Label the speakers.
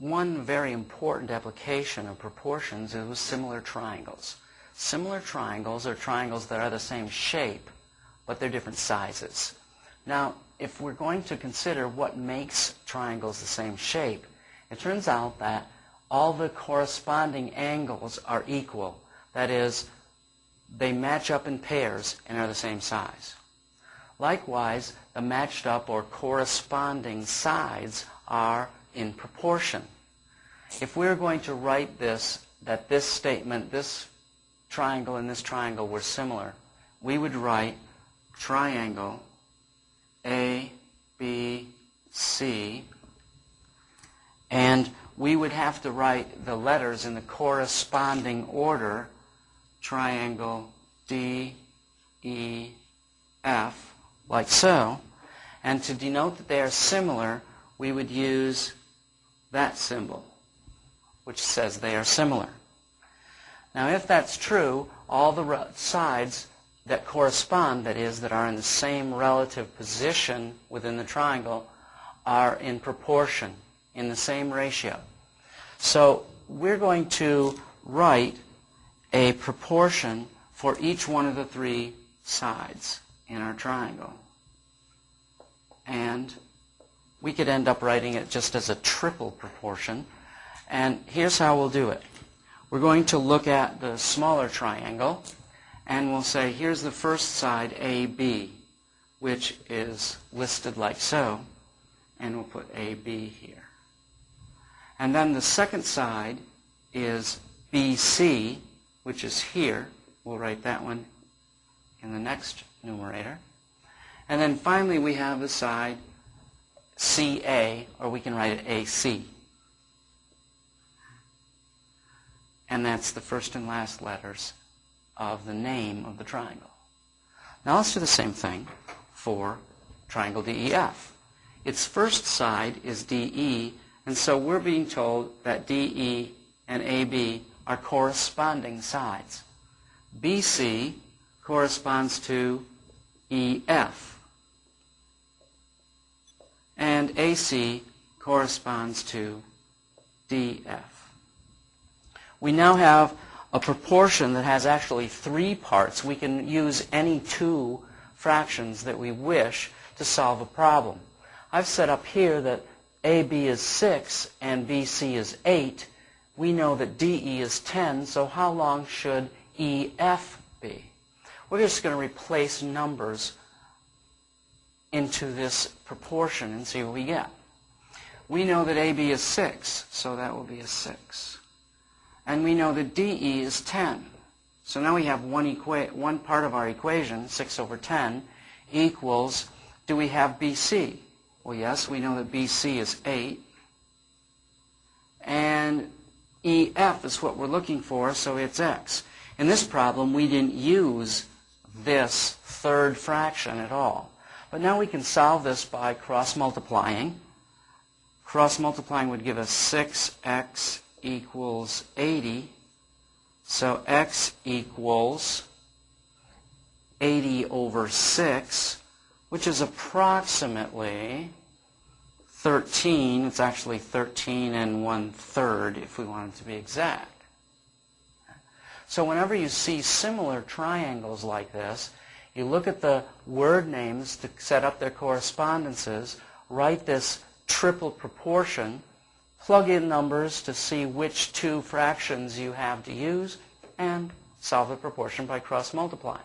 Speaker 1: one very important application of proportions is with similar triangles. Similar triangles are triangles that are the same shape, but they're different sizes. Now, if we're going to consider what makes triangles the same shape, it turns out that all the corresponding angles are equal. That is, they match up in pairs and are the same size. Likewise, the matched up or corresponding sides are in proportion. If we're going to write this, that this statement, this triangle and this triangle were similar, we would write triangle A, B, C, and we would have to write the letters in the corresponding order, triangle D, E, F, like so. And to denote that they are similar, we would use that symbol, which says they are similar. Now, if that's true, all the sides that correspond, that is, that are in the same relative position within the triangle, are in proportion, in the same ratio. So we're going to write a proportion for each one of the three sides in our triangle. And we could end up writing it just as a triple proportion. And here's how we'll do it. We're going to look at the smaller triangle, and we'll say, here's the first side, AB, which is listed like so, and we'll put AB here. And then the second side is BC, which is here. We'll write that one in the next numerator. And then finally we have the side CA, or we can write it AC. And that's the first and last letters of the name of the triangle. Now let's do the same thing for triangle DEF. Its first side is DE, and so we're being told that DE and AB are corresponding sides. BC corresponds to EF, and AC corresponds to DF. We now have a proportion that has actually three parts. We can use any two fractions that we wish to solve a problem. I've set up here that AB is 6 and BC is 8. We know that DE is 10, so how long should EF be? We're just going to replace numbers into this proportion and see what we get. We know that AB is 6, so that will be a 6. And we know that DE is 10. So now we have one part of our equation, 6 over 10, equals, do we have BC? Well, yes, we know that BC is 8. And EF is what we're looking for, so it's X. In this problem, we didn't use this third fraction at all. But now we can solve this by cross-multiplying. Cross-multiplying would give us 6x equals 80. So x equals 80 over 6, which is approximately 13. It's actually 13 1/3 if we wanted to be exact. So whenever you see similar triangles like this, you look at the word names to set up their correspondences, write this triple proportion, plug in numbers to see which two fractions you have to use, and solve the proportion by cross-multiplying.